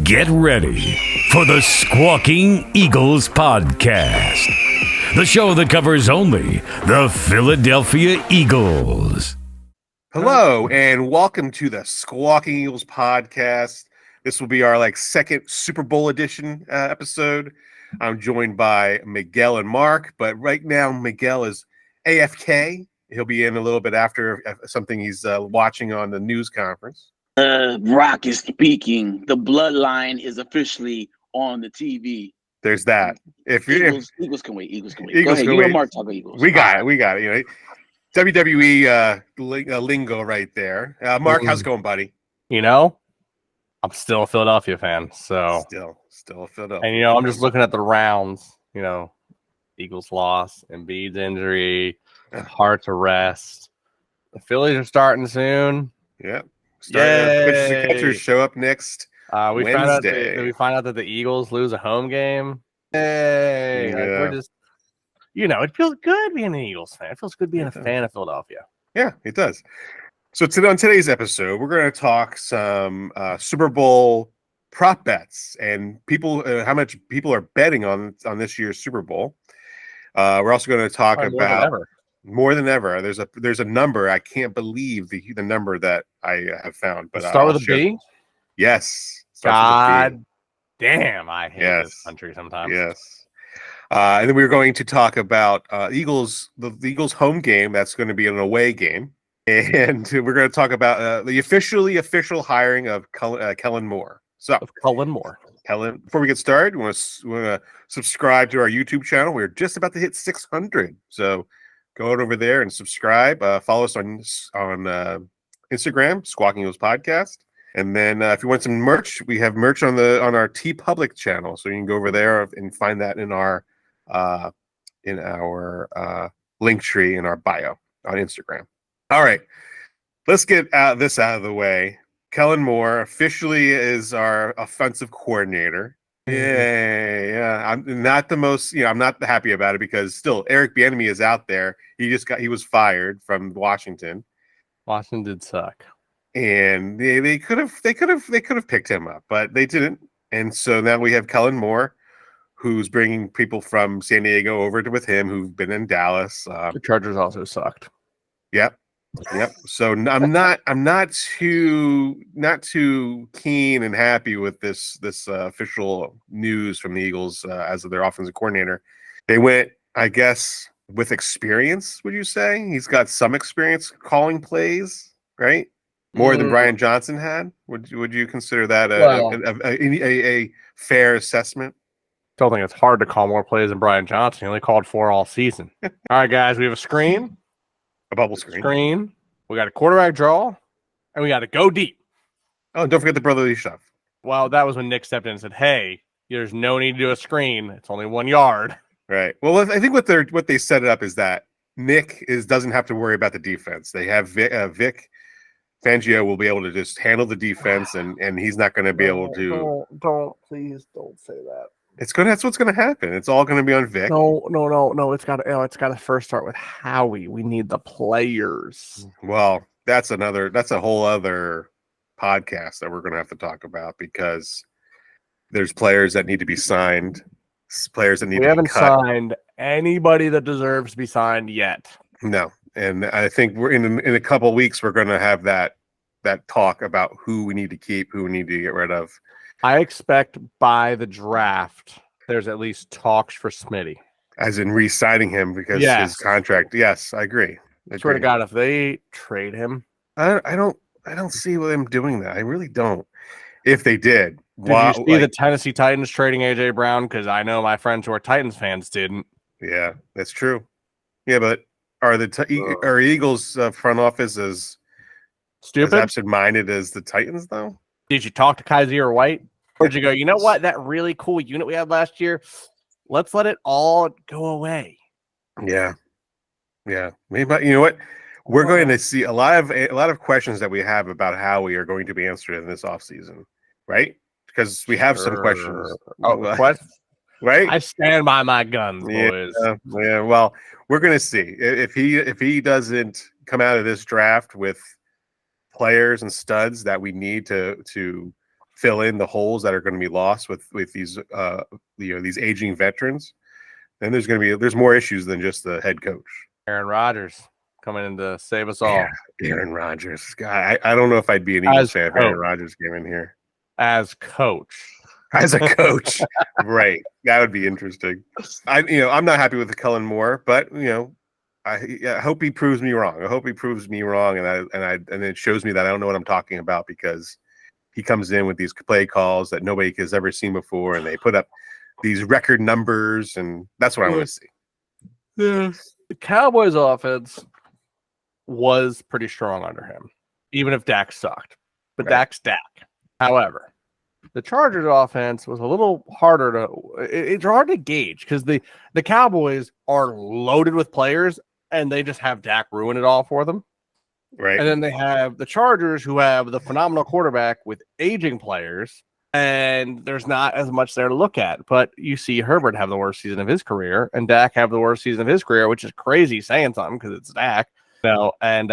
Get ready for the Squawking Eagles Podcast, the show that covers only the Philadelphia Eagles. Hello, and welcome to the Squawking Eagles Podcast. This will be our second Super Bowl edition episode. I'm joined by Miguel and Mark, but right now Miguel is AFK. He'll be in a little bit after something he's watching on the news conference. Rock is speaking. The bloodline is officially on the TV. There's that. Eagles can wait. Eagles can wait. Eagles Go ahead. can You wait. and Mark talk about Eagles. We got it. You know, WWE lingo right there. Mark, how's it going, buddy? You know, I'm still a Philadelphia fan, so still a Philadelphia. And I'm just looking at the rounds. Eagles loss, Embiid's injury, Hart's arrest. The Phillies are starting soon. Yep. Pitchers and catchers show up next. We Wednesday. find out that the Eagles lose a home game. Hey, we're just, it feels good being an Eagles fan. It feels good being a fan of Philadelphia. Yeah, it does. So on today's episode, we're going to talk some Super Bowl prop bets and how much people are betting on this year's Super Bowl. We're also going to talk about more than ever. There's a number. I can't believe the number that I have found. But start with a B? Yes. God damn, I hate this country sometimes. Yes. And then we're going to talk about the Eagles home game. That's going to be an away game. And we're going to talk about the official hiring of Kellen Moore. So, Kellen Moore. Kellen, before we get started, we want to subscribe to our YouTube channel. We're just about to hit 600. So go over there and subscribe. Follow us on Instagram, Squawking Eagles Podcast. And then if you want some merch, we have merch on our TeePublic channel. So you can go over there and find that in our link tree in our bio on Instagram. All right, let's get this out of the way. Kellen Moore officially is our offensive coordinator. Yeah. I'm not the most, I'm not happy about it because still Eric Bieniemy is out there. He was fired from Washington. Washington did suck. And they could have picked him up, but they didn't. And so now we have Kellen Moore, who's bringing people from San Diego over with him who've been in Dallas. The Chargers also sucked. Yep. So I'm not too keen and happy with this official news from the Eagles as their offensive coordinator. They went, I guess, with experience. Would you say he's got some experience calling plays, right? More than Brian Johnson had. Would you consider that a fair assessment? Don't think it's hard to call more plays than Brian Johnson. He only called 4 all season. All right, guys, we have a screen. A bubble screen. We got a quarterback draw, and we got to go deep. Oh, don't forget the brotherly shove. Well, that was when Nick stepped in and said, "Hey, there's no need to do a screen. It's only 1 yard." Right. Well, I think what they set it up is that Nick doesn't have to worry about the defense. They have Vic Fangio will be able to just handle the defense, and he's not going to be able to. Please don't say that. That's what's going to happen. It's all going to be on Vic. No. It's got to first start with Howie. We need the players. Well, that's a whole other podcast that we're going to have to talk about because there's players that need to be signed, players that need to be cut. We haven't signed anybody that deserves to be signed yet. No, and I think we're in a couple of weeks we're going to have that talk about who we need to keep, who we need to get rid of. I expect by the draft, there's at least talks for Smitty. As in re-signing him because his contract. Yes, I agree. Swear to God, if they trade him, I don't see them doing that. I really don't. If they did, you see the Tennessee Titans trading AJ Brown? Because I know my friends who are Titans fans didn't. Yeah, that's true. Yeah, but are Eagles front office as stupid, as absent-minded as the Titans though? Did you talk to Kaiser White? Or did you go, you know what? That really cool unit we had last year, let's let it all go away. Yeah. Maybe, you know what? We're going to see a lot of questions that we have about how we are going to be answered in this offseason, right? Because we have some questions. Questions? Right? I stand by my guns, boys. Yeah. Well, we're going to see if he doesn't come out of this draft with players and studs that we need to fill in the holes that are going to be lost with these these aging veterans, then there's more issues than just the head coach. Aaron Rodgers coming in to save us all. Aaron Rodgers. God, I don't know if I'd be an Eagles fan if Aaron Rodgers came in here. As coach. As a coach. Right. That would be interesting. I'm not happy with Kellen Moore, but I hope he proves me wrong. I hope he proves me wrong, and it shows me that I don't know what I'm talking about, because he comes in with these play calls that nobody has ever seen before, and they put up these record numbers, and that's what I want to see. Yeah. The Cowboys offense was pretty strong under him, even if Dak sucked. But right. Dak's Dak. However, the Chargers offense was a little harder it's hard to gauge, because the Cowboys are loaded with players and they just have Dak ruin it all for them. Right. And then they have the Chargers, who have the phenomenal quarterback with aging players, and there's not as much there to look at. But you see Herbert have the worst season of his career, and Dak have the worst season of his career, which is crazy saying something because it's Dak. And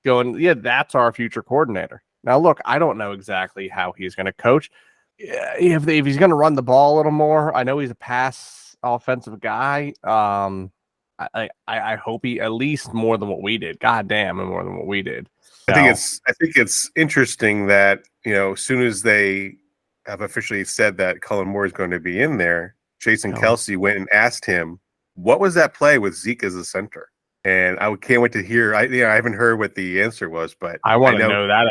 going, yeah, that's our future coordinator. Now, look, I don't know exactly how he's going to coach. If he's going to run the ball a little more, I know he's a pass offensive guy. I hope he at least more than what we did. God damn, and more than what we did. I think it's interesting that as soon as they have officially said that Cullen Moore is going to be in there, Jason Kelsey went and asked him, what was that play with Zeke as a center? And I can't wait to hear. I haven't heard what the answer was, but I want to know that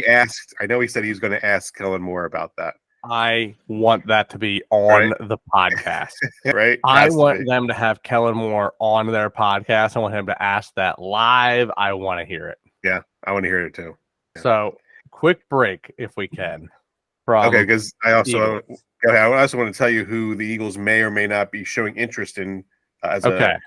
answer. I know he said he was going to ask Cullen Moore about that. I want that to be on the podcast. Right? I want them to have Kellen Moore on their podcast. I want him to ask that live. I want to hear it. Yeah, I want to hear it too. Yeah. So, quick break if we can. Because I also want to tell you who the Eagles may or may not be showing interest in as a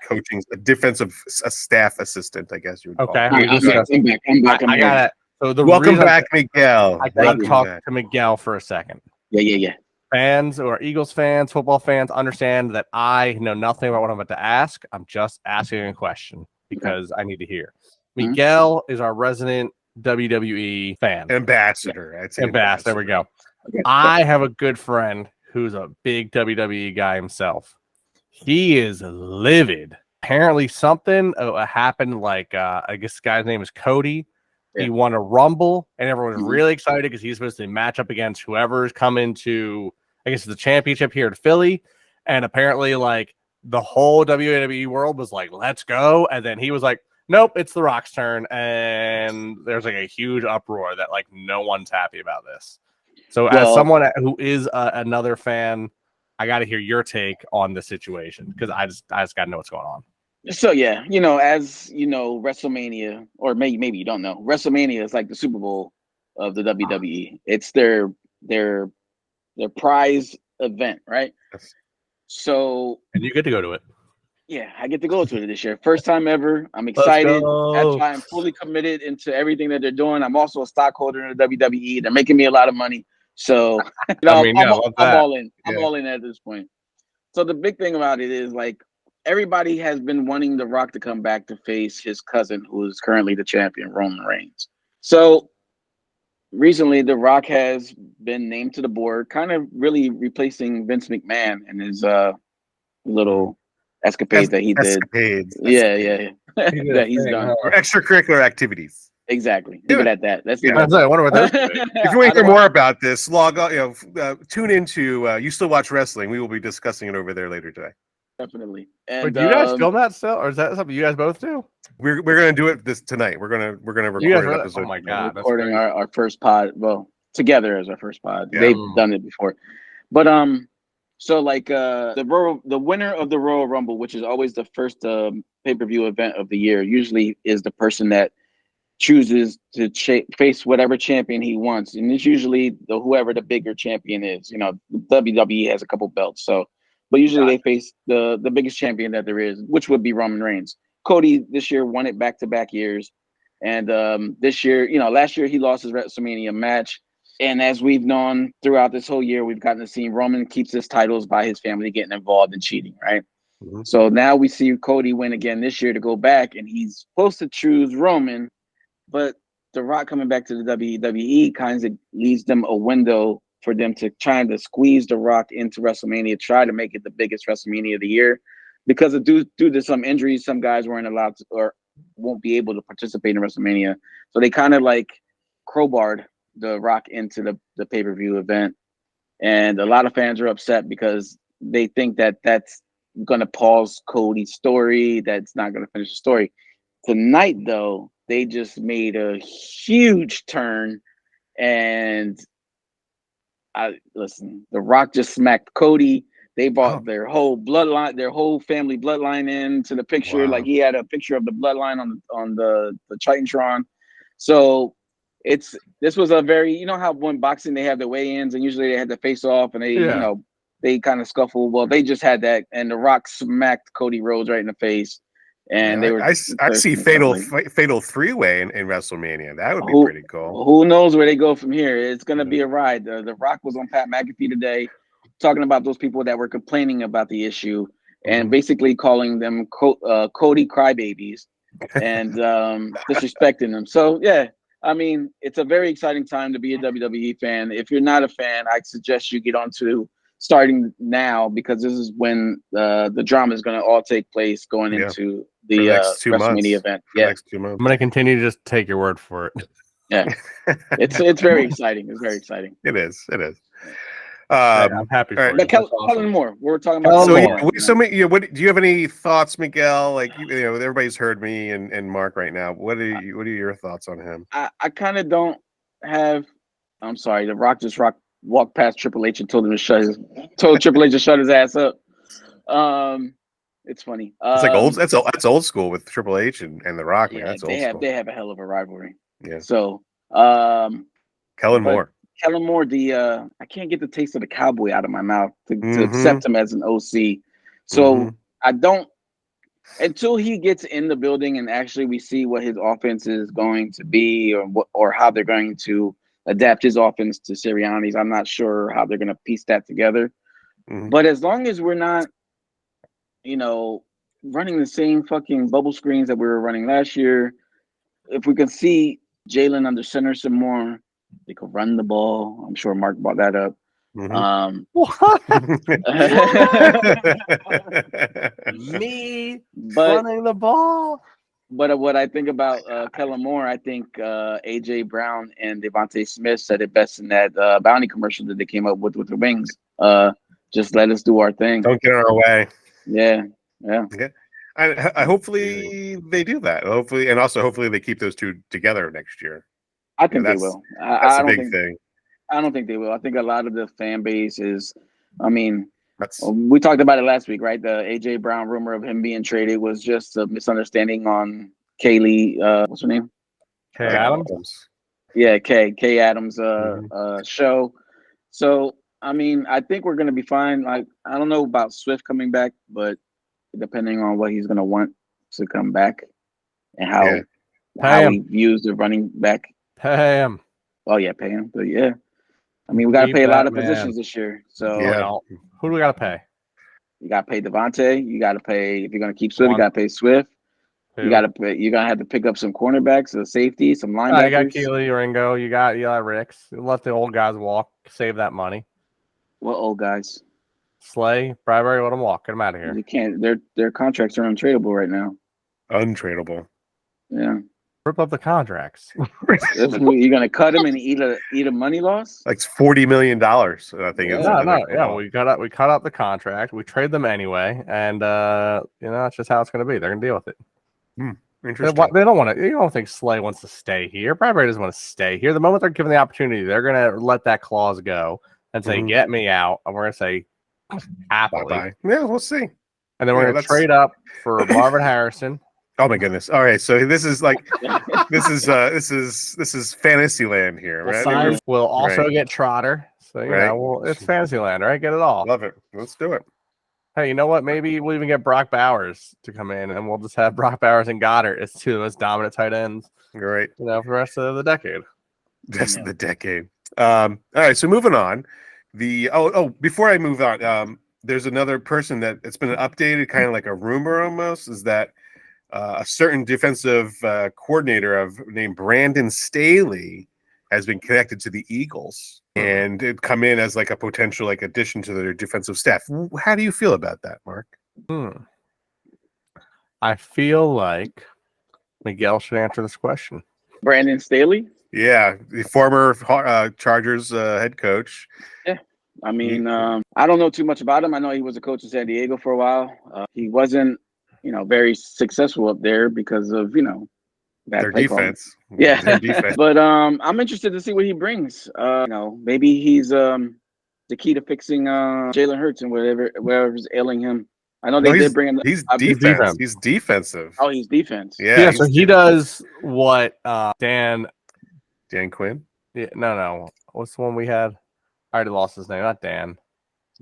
defensive staff assistant, I guess you would call it. I'm back. I got it. So welcome back, Miguel. I got to talk to Miguel for a second. Yeah. Fans or Eagles fans, football fans, understand that I know nothing about what I'm about to ask. I'm just asking a question because I need to hear. Miguel is our resident WWE fan. Ambassador. I'd say ambassador. There we go. Okay. I have a good friend who's a big WWE guy himself. He is livid. Apparently something happened, like I guess this guy's name is Cody. Yeah. He won a Rumble, and everyone was really excited because he's supposed to match up against whoever's coming to, I guess, the championship here in Philly. And apparently, like, the whole WWE world was like, let's go. And then he was like, nope, it's The Rock's turn. And there's like a huge uproar that like no one's happy about this. So as someone who is another fan, I got to hear your take on the situation, because I just got to know what's going on. So, yeah, as you know, WrestleMania, or maybe you don't know, WrestleMania is like the Super Bowl of the WWE. It's their prize event, right? Yes. So, and you get to go to it. Yeah, I get to go to it this year. First time ever. I'm excited. That's why I'm fully committed into everything that they're doing. I'm also a stockholder in the WWE. They're making me a lot of money. So, I'm all in. I'm all in at this point. So the big thing about it is, like, everybody has been wanting The Rock to come back to face his cousin, who is currently the champion, Roman Reigns. So recently, The Rock has been named to the board, kind of really replacing Vince McMahon and his little escapades that he did. Yeah. That he's done. Or extracurricular activities. Exactly. Leave it at that. That's I wonder what that's If you want to hear more about this, log on. Tune into You Still Watch Wrestling. We will be discussing it over there later today. Definitely. And wait, do you guys film that still, or is that something you guys both do? We're gonna do it tonight. We're gonna record an episode. Oh my god! Recording our first pod. Well, together as our first pod. Yeah. They've done it before, but so like the winner of the Royal Rumble, which is always the first pay-per-view event of the year, usually is the person that chooses to face whatever champion he wants, and it's usually whoever the bigger champion is. WWE has a couple belts, so. But usually they face the biggest champion that there is, which would be Roman Reigns. Cody this year won it back-to-back years. And this year, last year he lost his WrestleMania match. And as we've known throughout this whole year, we've gotten to see Roman keeps his titles by his family getting involved in cheating, right? Mm-hmm. So now we see Cody win again this year to go back, and he's supposed to choose Roman. But The Rock coming back to the WWE kind of leaves them a window for them to try to squeeze The Rock into WrestleMania, try to make it the biggest WrestleMania of the year. Because due to some injuries, some guys weren't allowed to or won't be able to participate in WrestleMania. So they kind of like crowbarred The Rock into the pay-per-view event. And a lot of fans are upset because they think that that's going to pause Cody's story. That's not going to finish the story. Tonight, though, they just made a huge turn. And listen, The Rock just smacked Cody. They brought their whole bloodline, their whole family bloodline into the picture. Wow. Like he had a picture of the bloodline on the Titantron. So this was a very, you know how when boxing they have the weigh-ins and usually they had to face off and they kind of scuffle. Well, they just had that, and The Rock smacked Cody Rhodes right in the face. And they were. I see fatal three-way in WrestleMania. That would be pretty cool. Who knows where they go from here? It's going to be a ride. The Rock was on Pat McAfee today, talking about those people that were complaining about the issue and basically calling them Cody crybabies and disrespecting them. So yeah, I mean, it's a very exciting time to be a WWE fan. If you're not a fan, I suggest you get onto starting now because this is when the drama is going to all take place going into the WrestleMania event. Next 2 months. I'm going to continue to just take your word for it. Yeah, it's very exciting. It's very exciting. It is. I'm happy for you. But Kellen Moore, we're talking about. What do you have any thoughts, Miguel? Like everybody's heard me and Mark right now. What are your thoughts on him? I kind of don't have. I'm sorry. The Rock just walked past Triple H and told Triple H to shut his ass up. It's funny. It's like old. That's old school with Triple H and The Rock. Yeah, man. That's old school. They have a hell of a rivalry. Yeah. So, Kellen Moore, I can't get the taste of the cowboy out of my mouth to accept him as an OC. So I don't until he gets in the building and actually we see what his offense is going to be or how they're going to adapt his offense to Sirianni's. I'm not sure how they're going to piece that together. But as long as we're not, running the same fucking bubble screens that we were running last year, if we can see Jalen under center some more, they could run the ball. I'm sure Mark brought that up. Me running the ball. But what I think about Kellen Moore, I think AJ Brown and Devontae Smith said it best in that bounty commercial that they came up with the wings. Just let us do our thing. Don't get in our way. Yeah. I hopefully they do that. Hopefully they keep those two together next year. I think they will. That's a big thing. I don't think they will. I think a lot of the fan base is. I mean, we talked about it last week, right? The AJ Brown rumor of him being traded was just a misunderstanding on Kaylee. What's her name? Kay Adams. Yeah, Kay Adams. Show. So I mean, I think we're gonna be fine. Like I don't know about Swift coming back, but depending on what he's gonna want to come back and how he views the running back. Pay him. Oh yeah, pay him. But yeah, I mean we got to pay a lot of positions this year. So who do we got to pay? You got to pay Devontae. You got to pay if you're gonna keep Swift. You got to pay Swift. You got to pay. You're gonna have to pick up some cornerbacks, a safety, some linebackers. You got Keely, Ringo. You got Eli Ricks. Let the old guys walk. Save that money. What old guys? Slay, Bradbury, let them walk. Get them out of here. You can't. Their contracts are untradeable right now. Untradeable. Yeah. Rip up the contracts. You're gonna cut them and eat a money loss? Like $40 million. I think. Yeah. We cut out the contract. We trade them anyway, and that's just how it's gonna be. They're gonna deal with it. Interesting. They don't want to. You don't think Slay wants to stay here? Bradbury doesn't want to stay here. The moment they're given the opportunity, they're gonna let that clause go and say, "Get me out," and we're gonna say, "Happily." Bye-bye. Yeah, we'll see. And then we're gonna trade up for Marvin Harrison. Oh my goodness! All right, so this is like this is fantasy land here, right? We'll also get Trotter. So it's fantasy land, right? Get it all. Love it. Let's do it. Hey, you know what? Maybe we'll even get Brock Bowers to come in, and we'll just have Brock Bowers and Goddard as two of the most dominant tight ends. Great. For the rest of the decade. That's the decade. All right, so moving on. Before I move on, there's another person it's been updated, kind of like a rumor almost, is that a certain defensive coordinator named Brandon Staley has been connected to the Eagles and it come in as like a potential like addition to their defensive staff. How do you feel about that, Mark? I feel like Miguel should answer this question. Brandon Staley? Yeah, the former Chargers head coach. Yeah. I mean, I don't know too much about him. I know he was a coach in San Diego for a while. He wasn't, very successful up there because of, their defense. Yeah. Their defense. But I'm interested to see what he brings. Maybe he's the key to fixing Jalen Hurts and whatever's ailing him. I know they did bring in. He's defense. He's defensive. Oh, he's defense. Yeah. So he does what Dan Quinn? Yeah, no. What's the one we had? I already lost his name. Not Dan.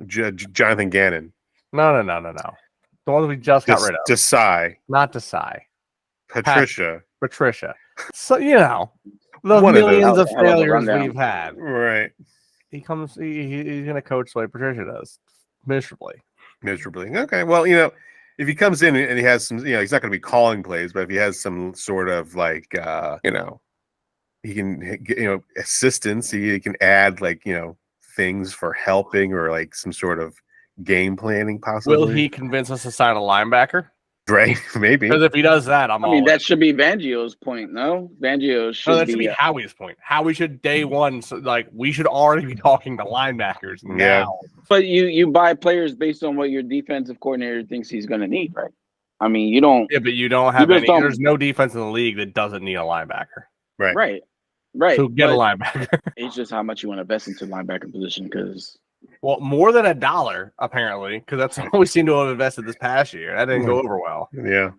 Jonathan Gannon. No. The one that we just got rid of. Desai. Not Desai. Patricia. So, the millions of failures we've had. Right. He's going to coach the way Patricia does. Miserably. Okay. Well, if he comes in and he has some, he's not going to be calling plays, but if he has some sort of like, he can get, assistance, he can add like, things for helping or like some sort of game planning possibly. Will he convince us to sign a linebacker? Right, maybe. Because if he does that, that should be Fangio's point, no? Fangio should that should be Howie's point. Howie should day one, we should already be talking to linebackers now. Yeah. But you buy players based on what your defensive coordinator thinks he's going to need, right? I mean, you don't. Yeah, but you don't have any. There's no defense in the league that doesn't need a linebacker. Right. So get a linebacker. It's just how much you want to invest into the linebacker position because. Well, more than $1, apparently, because that's all we seem to have invested this past year. That didn't go over well. Yeah.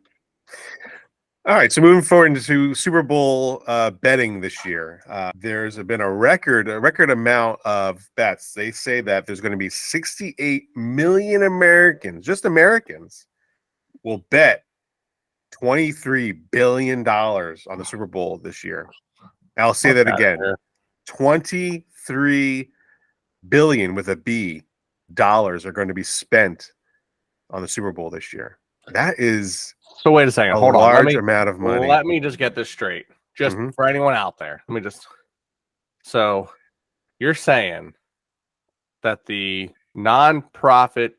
All right, so moving forward into Super Bowl betting this year, there's been a record amount of bets. They say that there's going to be 68 million Americans, just Americans, will bet $23 billion on the Super Bowl this year. I'll say that again. 23 billion with a B dollars are going to be spent on the Super Bowl this year. That is so. Wait a second. Hold on. Large amount of money. Let me just get this straight. Just for anyone out there. Let me just. So, you're saying that the nonprofit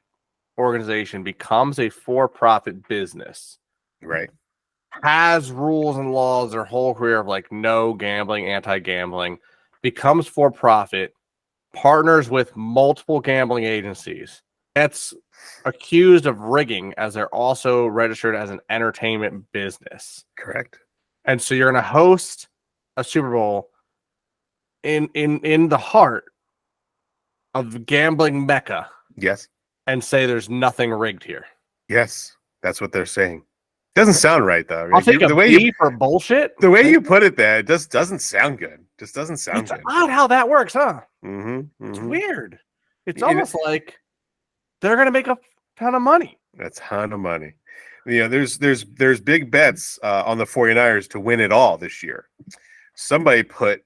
organization becomes a for-profit business, right? Has rules and laws their whole career of like no gambling, anti-gambling, becomes for-profit, partners with multiple gambling agencies, gets accused of rigging as they're also registered as an entertainment business. Correct. And so you're going to host a Super Bowl in the heart of gambling mecca. Yes. And say there's nothing rigged here. Yes, that's what they're saying. Doesn't sound right though. I'll take the way you for bullshit. The way you put it there, it just doesn't sound good. Just doesn't sound good. It's odd how that works, huh? It's weird. It's almost like they're gonna make a ton of money. A ton of money. There's big bets on the 49ers to win it all this year. Somebody put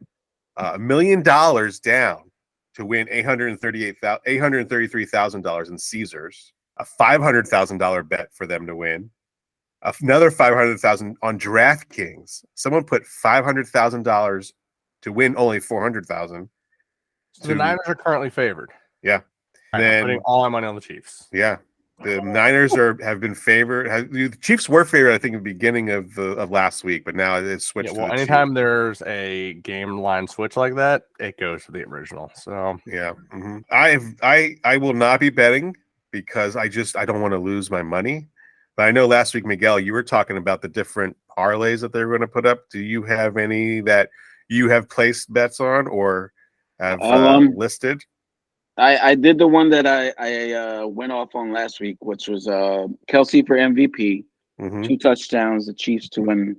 $1 million down to win $833,000 in Caesars. A $500,000 bet for them to win. Another $500,000 on DraftKings. Someone put $500,000 to win only $400,000. So the Niners are currently favored. Yeah. I'm putting all my money on the Chiefs. Yeah. The Niners have been favored. The Chiefs were favored, I think, at the beginning of last week, but now it's switched. Well, anytime there's a game line switch like that, it goes to the original. So yeah, I will not be betting because I don't want to lose my money. But I know last week, Miguel, you were talking about the different parlays that they're going to put up. Do you have any that you have placed bets on or have listed? I did the one that I went off on last week, which was Kelsey for MVP, 2 touchdowns, the Chiefs to win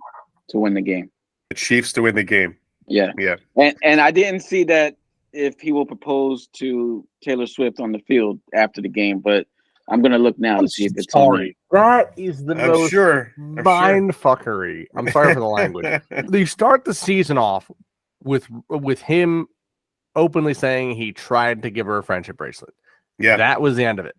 the game. The Chiefs to win the game. Yeah. And I didn't see that if he will propose to Taylor Swift on the field after the game, but I'm gonna look now to see if it's on. That is the most mind fuckery. I'm sorry for the language. They start the season off with him openly saying he tried to give her a friendship bracelet. Yeah, that was the end of it.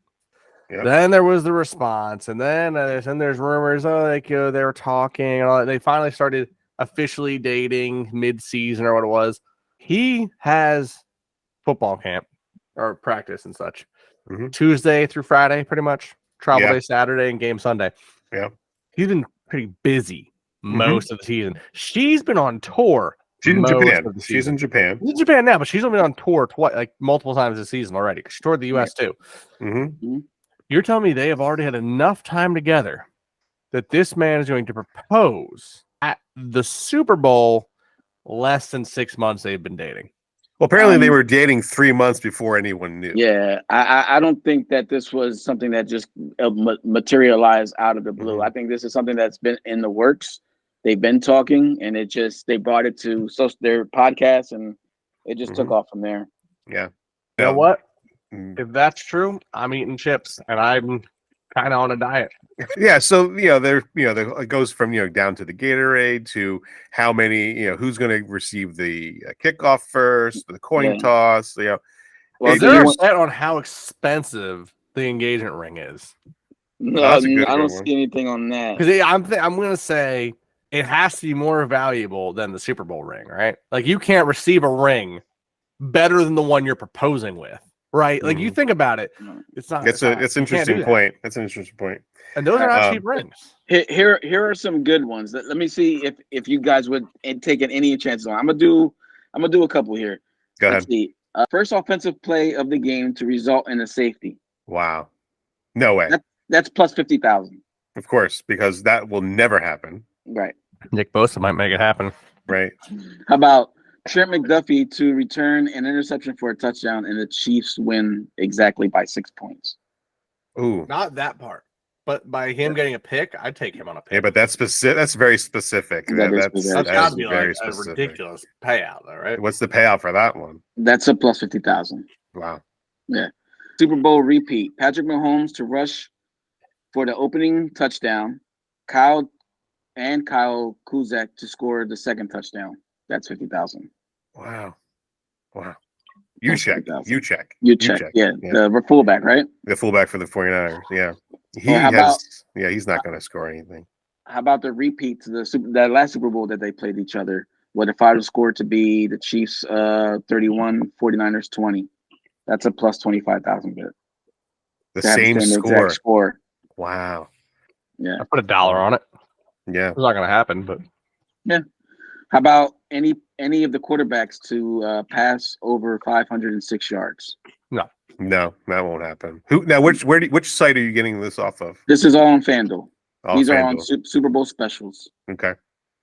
Yep. Then there was the response, and then there's rumors. Oh, like they were talking, and all that. They finally started officially dating mid-season or what it was. He has football camp or practice and such Tuesday through Friday, pretty much. Travel day Saturday and game Sunday. Yeah, he's been pretty busy most of the season. She's been on tour. She's in Japan. She's in Japan. She's in Japan now, but she's only been on tour like multiple times this season already because she toured the U.S. too. You're telling me they have already had enough time together that this man is going to propose at the Super Bowl less than 6 months they've been dating? Well, apparently they were dating 3 months before anyone knew. Yeah, I don't think that this was something that just materialized out of the blue. I think this is something that's been in the works. They've been talking, and they brought it to their podcast, and it just took off from there. Yeah. You know what? If that's true, I'm eating chips, and I'm kind of on a diet. Yeah, so it goes from down to the Gatorade to how many who's going to receive the kickoff first, the coin toss. Well, they're upset on how expensive the engagement ring is. No, I don't see anything on that. Because I'm going to say it has to be more valuable than the Super Bowl ring, right? Like you can't receive a ring better than the one you're proposing with. Right, like you think about it, it's not. It's an interesting point. That's an interesting point. And those are not cheap rings. Here are some good ones. Let me see if you guys would take any chances on. I'm gonna do a couple here. Go ahead. See. First offensive play of the game to result in a safety. Wow, no way. That's plus 50,000. Of course, because that will never happen. Right. Nick Bosa might make it happen. Right. How about Trent McDuffie to return an interception for a touchdown, and the Chiefs win exactly by 6 points? Ooh, not that part, but by him getting a pick, I'd take him on a pick. Yeah, but that's specific. That's very specific. That's got to be like a ridiculous payout, though, right? What's the payout for that one? That's a plus 50,000. Wow. Yeah. Super Bowl repeat: Patrick Mahomes to rush for the opening touchdown. Kyle Kuzak to score the second touchdown. That's 50,000. Wow. You check. Yeah. The fullback, right? The fullback for the 49ers. Yeah. He's not going to score anything. How about the repeat to that last Super Bowl that they played each other, where the final score to be the Chiefs 31, 49ers 20. That's a plus 25,000 bit. The same score. Wow. Yeah. I put $1 on it. Yeah. It's not going to happen, but yeah. How about any of the quarterbacks to pass over 506 yards? No, that won't happen. Which site are you getting this off of? This is all on FanDuel. These FanDuel. are on Super Bowl specials. Okay.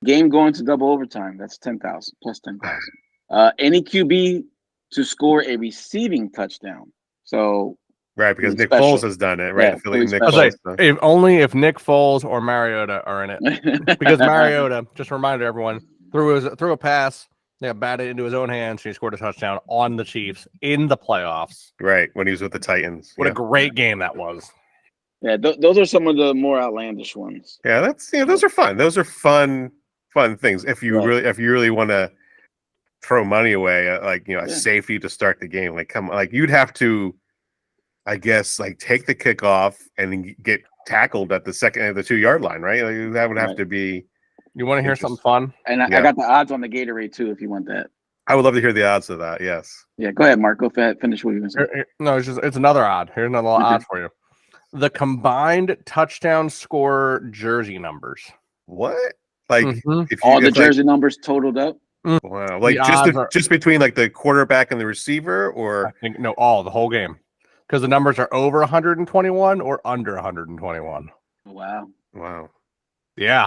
Game going to double overtime. That's 10,000 plus 10,000. Any QB to score a receiving touchdown. So right, because Nick Foles has done it, right? If Nick Foles or Mariota are in it, because Mariota, just a reminder, everyone, threw a pass, batted into his own hands, and he scored a touchdown on the Chiefs in the playoffs. Right, when he was with the Titans. What a great game that was. Yeah, those are some of the more outlandish ones. Yeah, those are fun. Those are fun things. If you really want to throw money away, a safety to start the game, you'd have to, I guess, take the kickoff and then get tackled at the 2-yard line, right? That would have to be. You want to hear something fun? And I got the odds on the Gatorade too, if you want that. I would love to hear the odds of that. Yes. Yeah, go ahead, Mark. Go finish what you were saying. No, it's another odd. Here's another odd for you. The combined touchdown score jersey numbers. What? All the jersey numbers totaled up? Wow. Just between the quarterback and the receiver, or I think the whole game. Because the numbers are over 121 or under 121. Wow. Yeah.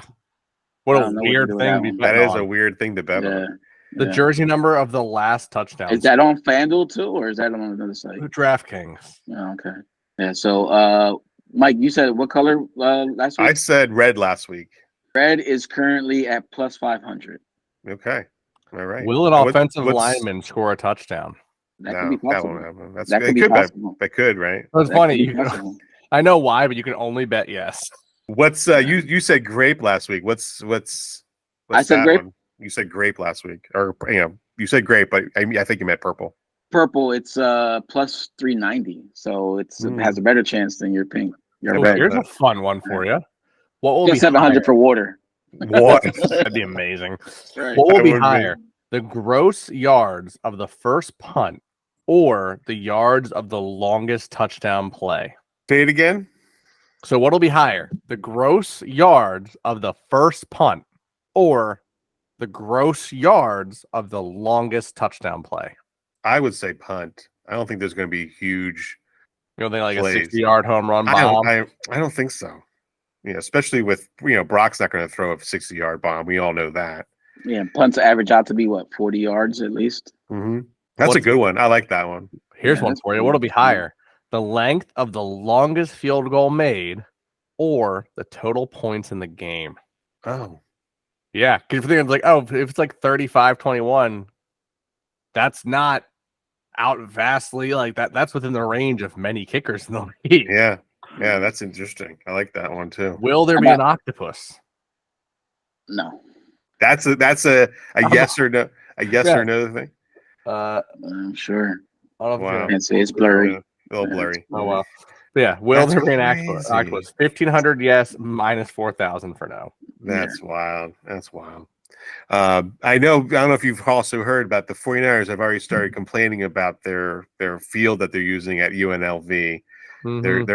What a weird thing to be betting on. That is a weird thing to bet on. The jersey number of the last touchdown. Is that on FanDuel too, or is that on another site? DraftKings. Oh, okay. Yeah. So, Mike, you said what color last week? I said red last week. Red is currently at plus 500. Okay. All right. Will an offensive lineman score a touchdown? That could be possible. That won't happen. That could be possible. That could, right? That's funny. I know why, but you can only bet yes. What's you said grape last week? What's I said grape. One? You said grape last week, or you said grape, but I think you meant purple. purple, it's plus 390, so it has a better chance than your pink. Your red. Here's a fun one for you. What will Just be 700 higher? for water. What? That'd be amazing. Right. What will That be would be- higher? The gross yards of the first punt or the yards of the longest touchdown play? Say it again. So what'll be higher? The gross yards of the first punt or the gross yards of the longest touchdown play? I would say punt. I don't think there's going to be huge. You don't think like Plays. a 60-yard home run I bomb? don't think so. Especially with Brock's not going to throw a 60-yard bomb. We all know that. Yeah, punts average out to be 40 yards at least. Mm-hmm. That's a good one. I like that one. Here's Yeah, one that's for you. pretty What'll be good. higher? The length of the longest field goal made or the total points in the game? Oh, Yeah, because if you're thinking like, if it's like 35-21, that's not out vastly like that. That's within the range of many kickers in the league. yeah, that's interesting. I like that one too. Will there be an octopus? No. That's a yes or no, or no thing. I'm sure. I don't know if Wow. it's Can't say it's blurry. A little blurry. oh well. But yeah, will That's there be an crazy. octopus? 1,500 yes, minus 4,000 for no. That's wild. That's wild. I don't know if you've also heard about the 49ers have already started complaining about their field that they're using at UNLV. Mhm.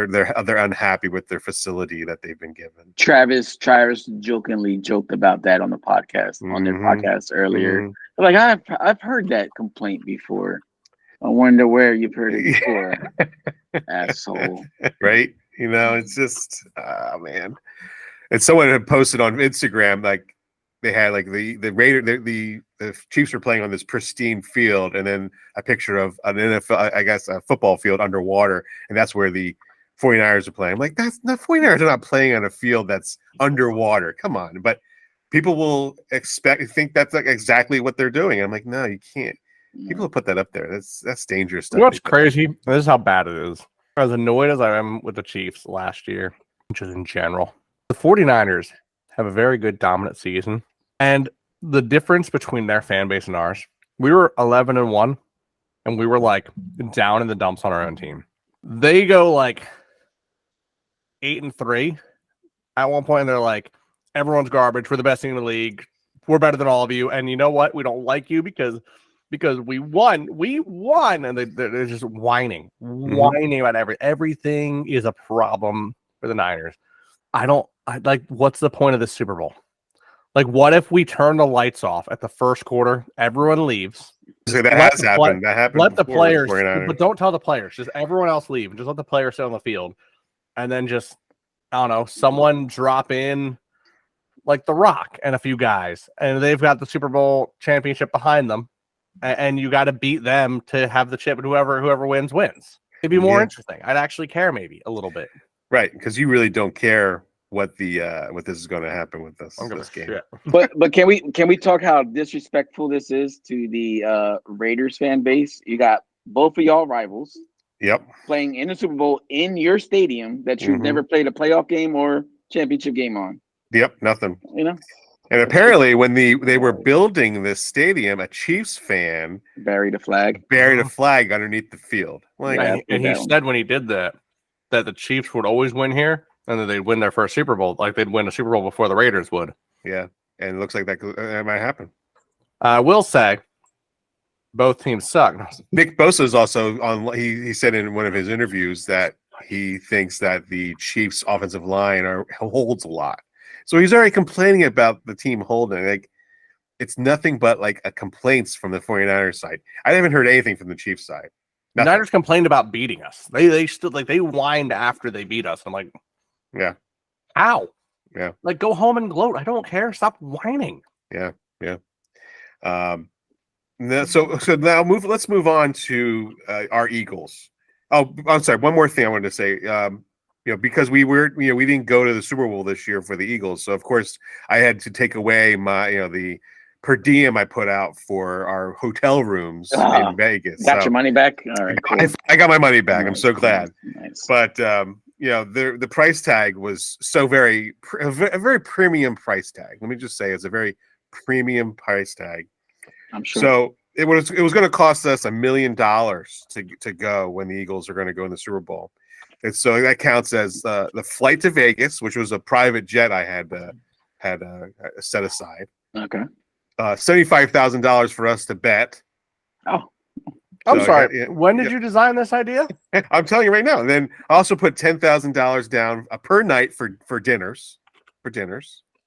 They're unhappy with their facility that they've been given. Travis jokingly joked about that on the podcast, on their podcast earlier. Mhm. Like I've heard that complaint before. I wonder where you've heard it before. Asshole. Right? It's just man. And someone had posted on Instagram like they had like the Chiefs were playing on this pristine field, and then a picture of an NFL, I guess, a football field underwater, and that's where the 49ers are playing. I'm like, that's the 49ers are not playing on a field that's underwater. Come on. But people will think that's like exactly what they're doing. I'm like, no, you can't. People will put that up there. That's dangerous stuff. You know what's crazy? This is how bad it is. As annoyed as I am with the Chiefs last year, just in general, the 49ers have a very good dominant season. And the difference between their fan base and ours, we were 11-1, and we were like down in the dumps on our own team. They go like 8-3 at one point, and they're like, everyone's garbage. We're the best team in the league. We're better than all of you. And you know what? We don't like you because we won. We won. And they're just whining about everything is a problem for the Niners. What's the point of this Super Bowl? Like, what if we turn the lights off at the first quarter? Everyone leaves. So that has happened. That happened. Let the before with players, 49ers. but don't tell the players. Just everyone else leave. Just let the players sit on the field, and then just I don't know, someone drop in like The Rock and a few guys, and they've got the Super Bowl championship behind them, and you got to beat them to have the chip, and whoever wins. It'd be more interesting. I'd actually care maybe a little bit. Right, because you really don't care what this is going to happen with this game. Shit. But can we talk how disrespectful this is to the Raiders fan base? You got both of y'all rivals Yep. playing in the Super Bowl in your stadium that you've never played a playoff game or championship game on. Yep, nothing. And apparently when they were building this stadium, a Chiefs fan buried a flag underneath the field. Like, and he said when he did that the Chiefs would always win here, and that they'd win their first Super Bowl. Like they'd win a Super Bowl before the Raiders would. yeah, and it looks like that might happen. I will say, both teams suck. Nick Bosa is also on. He said in one of his interviews that he thinks that the Chiefs' offensive line holds a lot. So he's already complaining about the team holding. Like, it's nothing but like a complaints from the 49ers side. I haven't heard anything from the Chiefs side. The Niners complained about beating us. They stood like they whined after they beat us. I'm like, yeah, how? Yeah, like go home and gloat. I don't care. Stop whining. Yeah. So now let's move on to our Eagles. Oh, I'm sorry. One more thing I wanted to say. Because we didn't go to the Super Bowl this year for the Eagles, so of course I had to take away my the per diem I put out for our hotel rooms in Vegas. Got your money back? All right, cool. I got my money back. I'm so glad. Nice. But the price tag was a very premium price tag. Let me just say it's a very premium price tag. I'm sure. So it was going to cost us $1 million to go when the Eagles are going to go in the Super Bowl, and so that counts as the flight to Vegas, which was a private jet I had set aside. Okay. $75,000 for us to bet. Oh, I'm sorry. When did you design this idea? I'm telling you right now. And then I also put $10,000 down per night for dinners.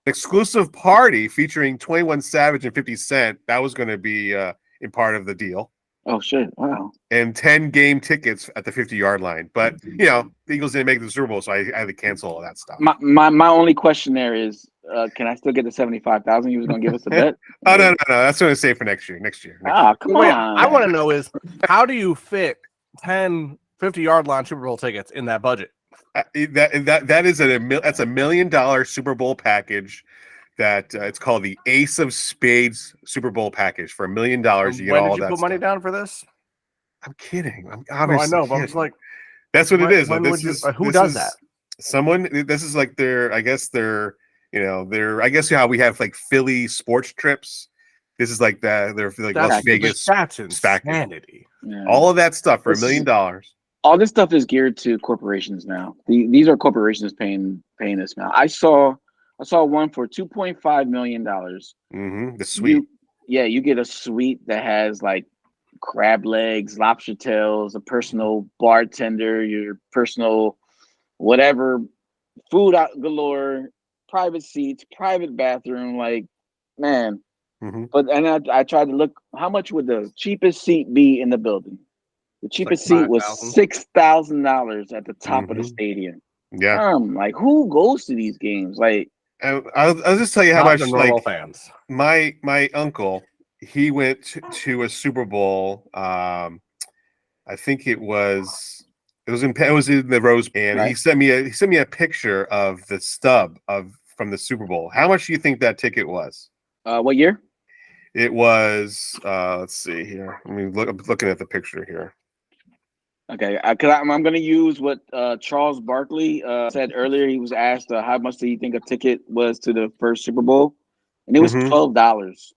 Exclusive party featuring 21 Savage and 50 Cent. That was going to be in part of the deal. Oh shit! Wow. And 10 game tickets at the 50-yard line. But the Eagles didn't make the Super Bowl, so I had to cancel all that stuff. My only question there is, can I still get the 75,000 you was going to give us a bet? Oh no! That's what I say for next year. Come on. I want to know is how do you fit 10 50-yard line Super Bowl tickets in that budget? That's $1 million Super Bowl package. That it's called the Ace of Spades Super Bowl package for $1 million. You get all that. When did you put money down for this? I'm kidding. I'm obviously. I know, but I'm just like, that's what it is. Who does that? Someone. This is like their. I guess they're. I guess how we have like Philly sports trips. This is like that. They're like Las Vegas. That's insanity. Yeah. All of that stuff for $1 million. All this stuff is geared to corporations now. These are corporations paying this now. I saw one for $2.5 million. Mm-hmm. The suite. You get a suite that has like crab legs, lobster tails, a personal bartender, your personal whatever, food out galore, private seats, private bathroom. Like, man. Mm-hmm. But I tried to look. How much would the cheapest seat be in the building? The cheapest seat was $6,000 at the top of the stadium. Yeah. Like who goes to these games? Like. I'll just tell you how much like fans. My uncle, he went to a Super Bowl. I think it was in the Rose, and right. he sent me a picture of the stub from the Super Bowl. How much do you think that ticket was? What year? It was. Let's see here. I'm looking at the picture here. Okay, because I'm going to use what Charles Barkley said earlier. He was asked how much do you think a ticket was to the first Super Bowl, and it was $12.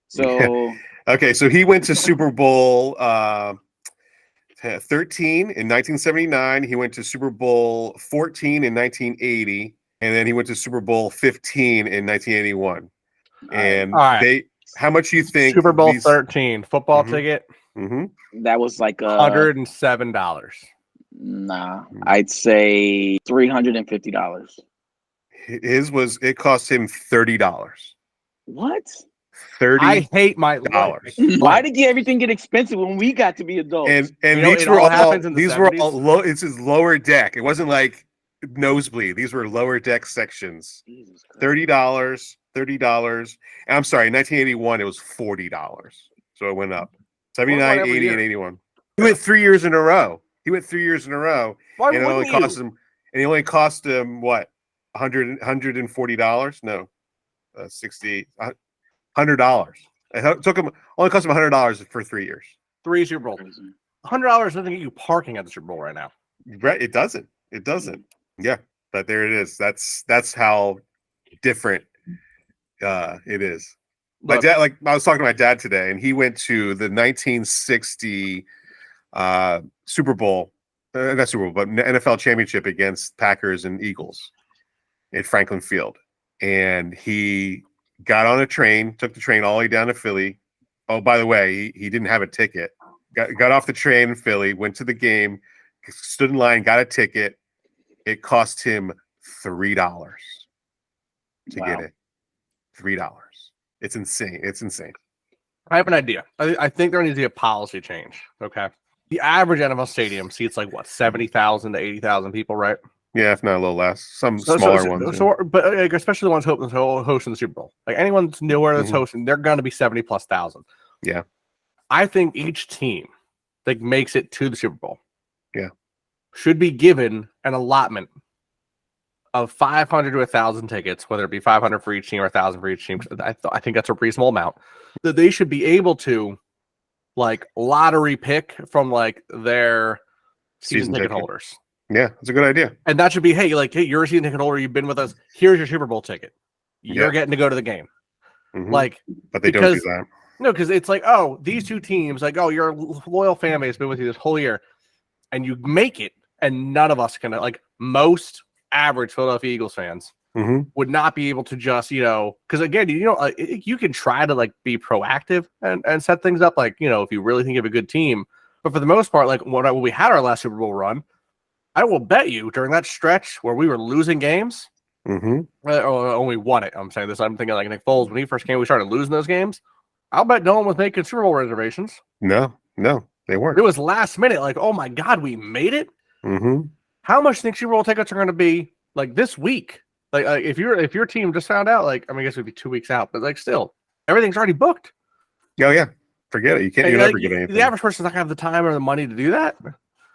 So okay, so he went to Super Bowl 13 in 1979. He went to Super Bowl 14 in 1980, and then he went to Super Bowl 15 in 1981. And how much do you think Super Bowl 13 football ticket? Mm-hmm. That was like $107. Nah, I'd say $350. It cost him $30. What? I hate my dollars. Why did everything get expensive when we got to be adults? And these were all low. It's his lower deck. It wasn't like nosebleed. These were lower deck sections. $30. And I'm sorry, in 1981 it was $40. So it went up. 79, 80, and 81. He went 3 years in a row. And it only cost him what? $140? No. $100. It took him only cost him $100 for 3 years. 3 Super Bowls. $100 doesn't get you parking at the Super Bowl right now. Right? It doesn't. Yeah, but there it is. That's how different it is. My dad, like I was talking to my dad today, and he went to the 1960 Super Bowl, not Super Bowl, but NFL championship against Packers and Eagles at Franklin Field. And he got on a train, took the train all the way down to Philly. Oh, by the way, he didn't have a ticket. Got off the train in Philly, went to the game, stood in line, got a ticket. It cost him $3 to get it. $3. It's insane. I have an idea. I think there needs to be a policy change. Okay. The average NFL stadium seats like what, 70,000 to 80,000 people, right? Yeah, if not a little less. Some smaller ones. But like, especially the ones hosting the Super Bowl. Like anyone that's newer that's hosting, they're going to be 70,000+. Yeah. I think each team that makes it to the Super Bowl, should be given an allotment of 500 to 1,000 tickets, whether it be 500 for each team or 1,000 for each team. I think that's a reasonable amount. That they should be able to like lottery pick from like their season ticket holders. Yeah, that's a good idea. And that should be, hey, you're a season ticket holder. You've been with us. Here's your Super Bowl ticket. You're getting to go to the game. Like, but they don't do that. No, because it's like, oh, these two teams, like, oh, your loyal fan base has been with you this whole year, and you make it, and none of us can, like, most average Philadelphia Eagles fans would not be able to just, because again, you can try to like be proactive and set things up, like, if you really think you have a good team. But for the most part, like when we had our last Super Bowl run, I will bet you during that stretch where we were losing games, or only won it. I'm saying this. I'm thinking like Nick Foles when he first came, we started losing those games. I'll bet no one was making Super Bowl reservations. No, they weren't. It was last minute, like, oh my God, we made it. How much do you think Super Bowl tickets are going to be like this week? Like if your team just found out, like, I mean, I guess it would be 2 weeks out, but like still, everything's already booked. Oh yeah, forget it. You can't. You never get anything. The average person's not gonna have the time or the money to do that.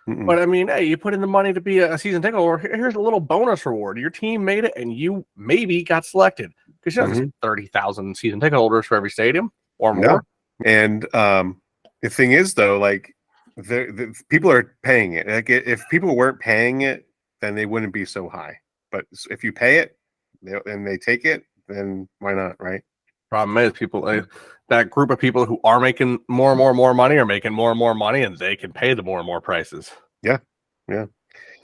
But I mean, hey, you put in the money to be a season ticket holder. Here's a little bonus reward. Your team made it, and you maybe got selected because there's 30,000 season ticket holders for every stadium or more. No. And the thing is, though, like the people are paying it. Like if people weren't paying it, then they wouldn't be so high. But if you pay it and they take it, then why not, right? Problem is, people that group of people who are making more and more money are making more and more money, and they can pay the more and more prices. Yeah.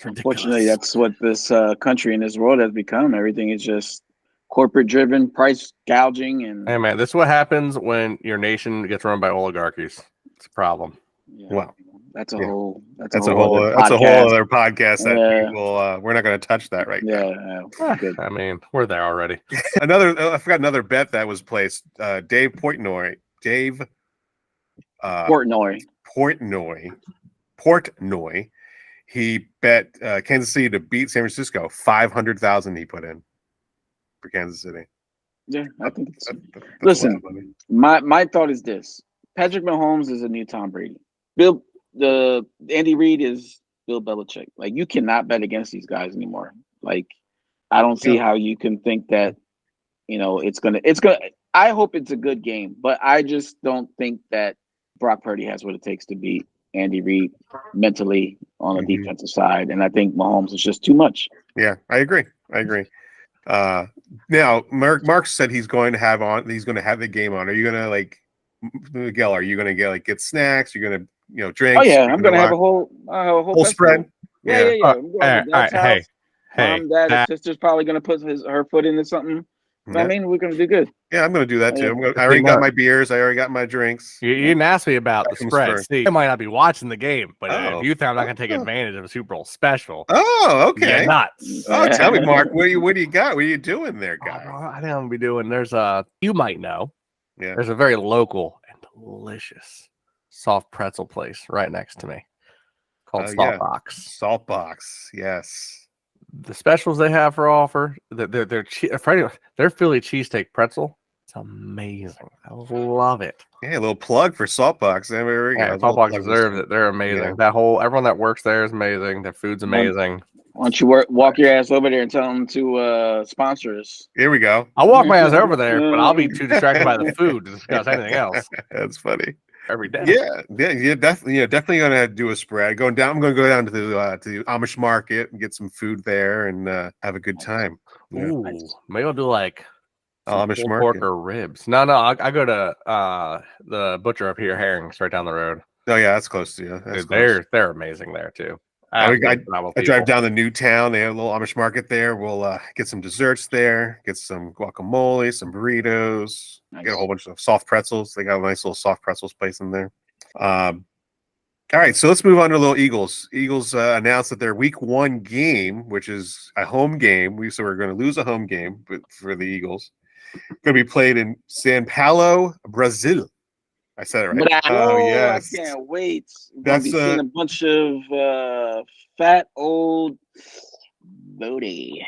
Unfortunately, that's what this country and this world has become. Everything is just corporate-driven, price gouging, and hey, man, this is what happens when your nation gets run by oligarchies. It's a problem. Yeah. Well, that's a whole other podcast that people we're not going to touch that right now. I mean, we're there already. I forgot another bet that was placed. Dave Portnoy. He bet Kansas City to beat San Francisco. 500,000 he put in for Kansas City. Yeah, I think it's. Listen, my thought is this: Patrick Mahomes is a new Tom Brady. Andy Reid is Bill Belichick. Like, you cannot bet against these guys anymore. Like, I don't see how you can think that, it's gonna. I hope it's a good game, but I just don't think that Brock Purdy has what it takes to beat Andy Reid mentally on the defensive side, and I think Mahomes is just too much. Yeah, I agree. Now, Mark said he's going to have the game on. Are you gonna Miguel? Are you gonna get snacks? You're gonna drinks? Oh yeah, I'm gonna have a whole spread. Yeah. All right, hey, Dad, his sister's probably gonna put her foot into something. I mean, we're gonna do good. Yeah, I'm gonna do that too. I already got my beers. I already got my drinks. You didn't ask me about the spread. See, I might not be watching the game, but if you think I'm not gonna take advantage of a Super Bowl special, okay, nuts. Oh, tell me, Mark, what do you got? What are you doing there, guy? I think I'm gonna be doing. There's you might know. Yeah. There's a very local and delicious soft pretzel place right next to me called Saltbox. Saltbox, yes. The specials they have for offer, their Philly cheesesteak pretzel, it's amazing. I love it. Yeah, a little plug for Saltbox. There we go. Saltbox deserves it. They're amazing. Yeah. Everyone that works there is amazing. Their food's amazing. Why don't you walk your ass over there and tell them to sponsor us? Here we go. I'll walk my ass over there, but I'll be too distracted by the food to discuss anything else. That's funny. Every day. Yeah, definitely gonna do a spread. I'm gonna go down to the Amish market and get some food there and have a good time. Ooh, maybe I'll do like Amish market pork or ribs. No, I go to the butcher up here, Herring's, right down the road. Oh yeah, that's close to you. They're amazing there too. I drive down to Newtown. They have a little Amish market there. We'll get some desserts there, get some guacamole, some burritos, get a whole bunch of soft pretzels. They got a nice little soft pretzels place in there. All right, so let's move on to the little Eagles. Eagles announced that their Week 1 game, which is a home game, so we're going to lose a home game for the Eagles, going to be played in São Paulo, Brazil. I said it right. Oh yes! I can't wait. That's seeing a bunch of fat old booty.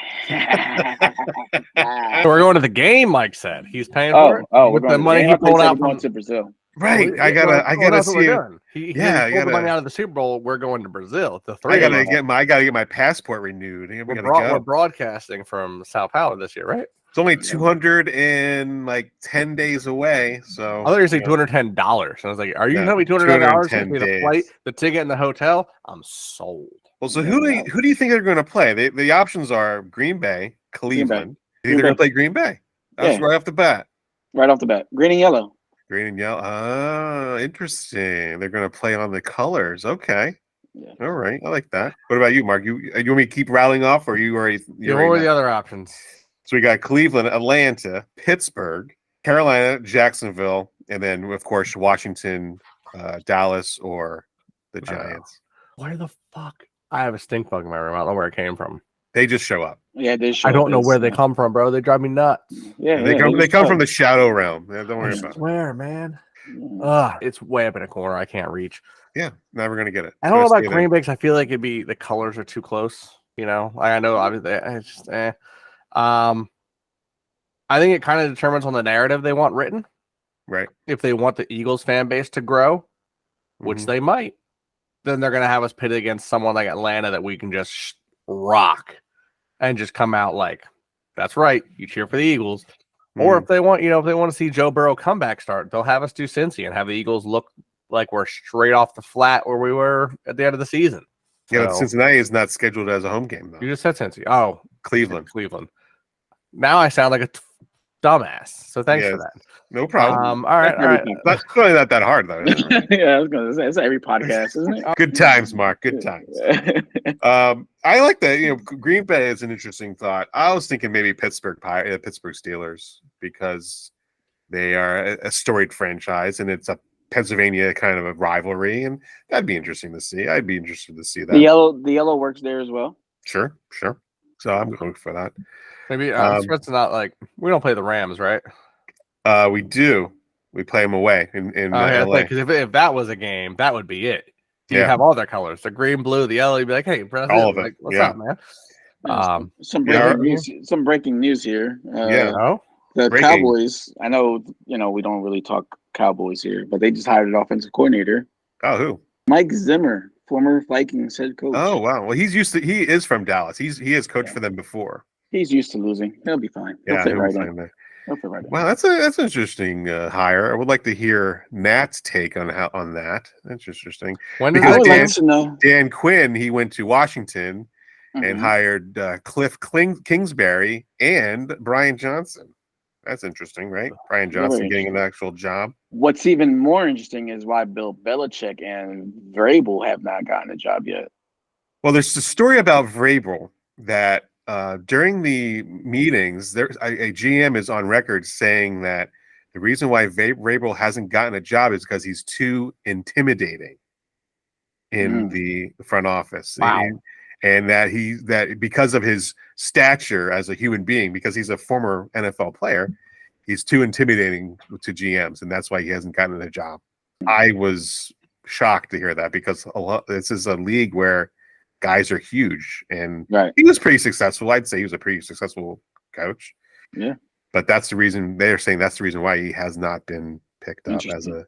We're going to the game, Mike said. He's paying for it. With the money he pulled out from Brazil. Right. I gotta see it. He pulled the money out of the Super Bowl. We're going to Brazil. I gotta get my passport renewed. We're broadcasting from Sao Paulo this year, right? It's only 210 days away. So I thought you were saying $210. I was like, are you telling me $210 to pay the flight, the ticket, and the hotel? I'm sold. Well, so who do you think they're going to play? The options are Green Bay, Cleveland. You think they're going to play Green Bay? That's right off the bat. Right off the bat. Green and yellow. Green and yellow. Ah, interesting. They're going to play on the colors. Okay. Yeah. All right. I like that. What about you, Mark? You want me to keep rattling off, or you already? Yeah, what were the other options? So we got Cleveland, Atlanta, Pittsburgh, Carolina, Jacksonville, and then of course Washington, Dallas, or the Giants. Where the fuck? I have a stink bug in my room. I don't know where it came from. They just show up. Yeah, they show I don't up know as, where they come from, bro. They drive me nuts. Yeah, They come. They come from the shadow realm. Yeah, don't worry I about it. swear, man. Yeah. It's way up in a corner. I can't reach. Yeah, never gonna get it. I don't know about Green Bay because I feel like it'd be the colors are too close. You know, I know obviously. It's just, I think it kind of determines on the narrative they want written. Right. If they want the Eagles fan base to grow, which they might, then they're going to have us pitted against someone like Atlanta that we can just rock and just come out like, that's right, you cheer for the Eagles. Or if they want, if they want to see Joe Burrow comeback start, they'll have us do Cincy and have the Eagles look like we're straight off the flat where we were at the end of the season. Yeah, but Cincinnati is not scheduled as a home game though. You just said Cincy. Oh, Cleveland. Now I sound like a dumbass. So thanks for that. No problem. All right. That's really not that hard though. Yeah, I was gonna say it's every podcast, isn't it? Good times, Mark. Good times. I like that. Green Bay is an interesting thought. I was thinking maybe Pittsburgh Steelers because they are a storied franchise and it's a Pennsylvania kind of a rivalry, and that'd be interesting to see. I'd be interested to see that. The yellow works there as well. Sure. So I'm going for that. Maybe it's not like we don't play the Rams, right? We do. We play them away in LA. Because if that was a game, that would be it. You have all their colors: the green, blue, the yellow. You'd be like, "Hey, Brzail, all of it. Like, what's up, man?" Some breaking news here. The breaking. Cowboys. I know we don't really talk Cowboys here, but they just hired an offensive coordinator. Oh, who? Mike Zimmer, former Vikings head coach. Oh, wow. Well, he is from Dallas. He has coached for them before. He's used to losing. He'll be fine. He'll fit right in. Wow, that's an interesting hire. I would like to hear Nat's take on that. That's interesting. Because Dan Quinn, he went to Washington and hired Cliff Kingsbury and Brian Johnson. That's interesting, right? Brian Johnson getting an actual job. What's even more interesting is why Bill Belichick and Vrabel have not gotten a job yet. Well, there's a story about Vrabel that during the meetings, there's a GM is on record saying that the reason why Vrabel hasn't gotten a job is because he's too intimidating in the front office. Wow. And that because of his stature as a human being, because he's a former NFL player, he's too intimidating to GMs, and that's why he hasn't gotten a job. I was shocked to hear that because this is a league where guys are huge, and he was pretty successful. I'd say he was a pretty successful coach. Yeah, but that's the reason they're saying that's the reason why he has not been picked up as a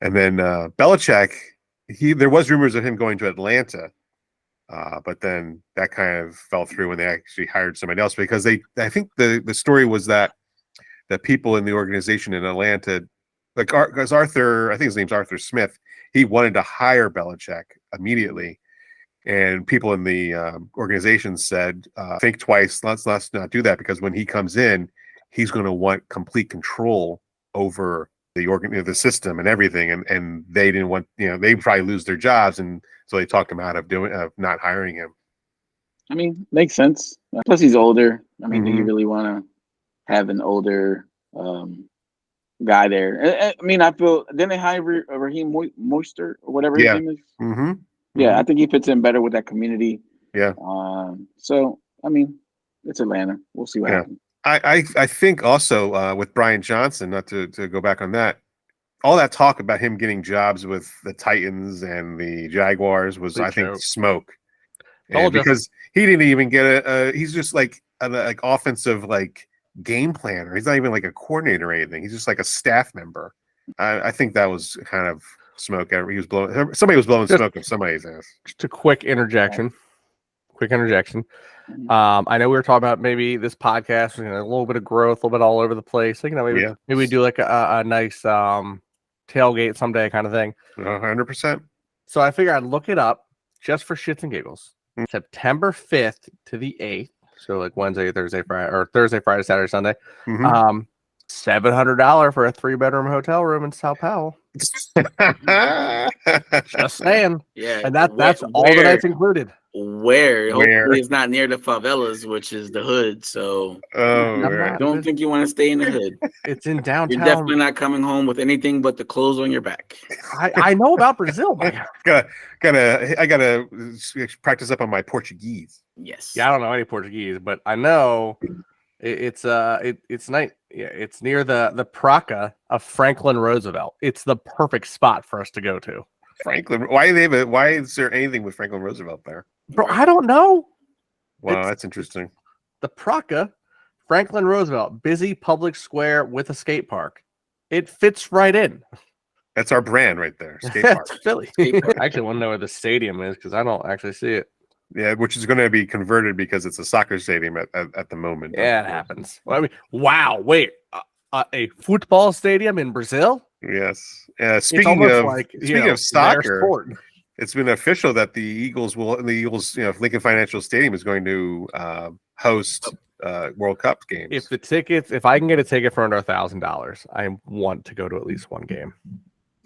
And then Belichick, there was rumors of him going to Atlanta. But then that kind of fell through when they actually hired somebody else because I think the story was that people in the organization in Atlanta, because Arthur, I think his name's Arthur Smith, he wanted to hire Belichick immediately. And people in the organization said, think twice, let's not do that because when he comes in, he's going to want complete control over the system and everything. And they didn't want, they'd probably lose their jobs. And so they talked him out of not hiring him. I mean, makes sense. Plus he's older. I mean, do you really want to have an older guy there? I mean, I feel, didn't they hire Raheem Mostert or whatever his name is? Yeah, I think he fits in better with that community. Yeah. So, I mean, it's Atlanta. We'll see what happens. I think also with Brian Johnson, not to go back on that, all that talk about him getting jobs with the Titans and the Jaguars was, I think, smoke. And because he didn't even get he's just like an offensive game planner. He's not even like a coordinator or anything. He's just like a staff member. I think that was kind of smoke. Somebody was blowing smoke up somebody's ass. Just a quick interjection. I know we were talking about maybe this podcast, a little bit of growth, a little bit all over the place. Maybe we do like a nice tailgate someday kind of thing. 100%. So I figured I'd look it up just for shits and giggles. September 5th to the 8th. So like Wednesday, Thursday, Friday, or Thursday, Friday, Saturday, Sunday. $700 for a 3-bedroom hotel room in Sao Paulo. Just saying. Yeah, And that's all the nights included. Where? Hopefully it's not near the favelas, which is the hood. So right. don't think you want to stay in the hood. It's in downtown. You're definitely not coming home with anything but the clothes on your back. I know about Brzail. I gotta practice up on my Portuguese. Yes. Yeah, I don't know any Portuguese, but I know it's near the Praca of Franklin Roosevelt. It's the perfect spot for us to go to. Franklin, why is there anything with Franklin Roosevelt there? Bro, I don't know. Wow, that's interesting. The Praca, Franklin Roosevelt, busy public square with a skate park. It fits right in. That's our brand right there. Skate park. Philly. I actually want to know where the stadium is because I don't actually see it. Yeah, which is going to be converted because it's a soccer stadium at the moment. Yeah, it happens. Well, I mean, wow, wait, a football stadium in Brzail? Yes. Speaking of soccer, it's been official that the Eagles, Lincoln Financial Stadium is going to host World Cup games. If I can get a ticket for under $1,000, I want to go to at least one game.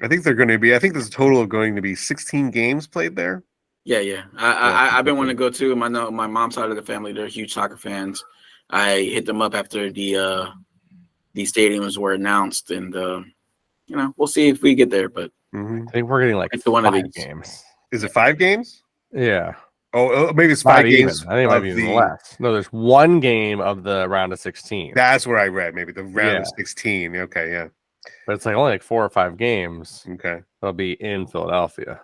I think there's a total of going to be 16 games played there. Yeah. I've been wanting to go too. I know my mom's side of the family, they're huge soccer fans. I hit them up after the stadiums were announced, and we'll see if we get there. But I think we're getting like 5 games. Is it 5 games? Yeah. Oh, maybe it's 5 games. I think it might be even less. No, there's one game of the round of 16. That's what I read. Maybe the round of 16. Okay, yeah. But it's like only like 4 or 5 games. Okay. They'll be in Philadelphia.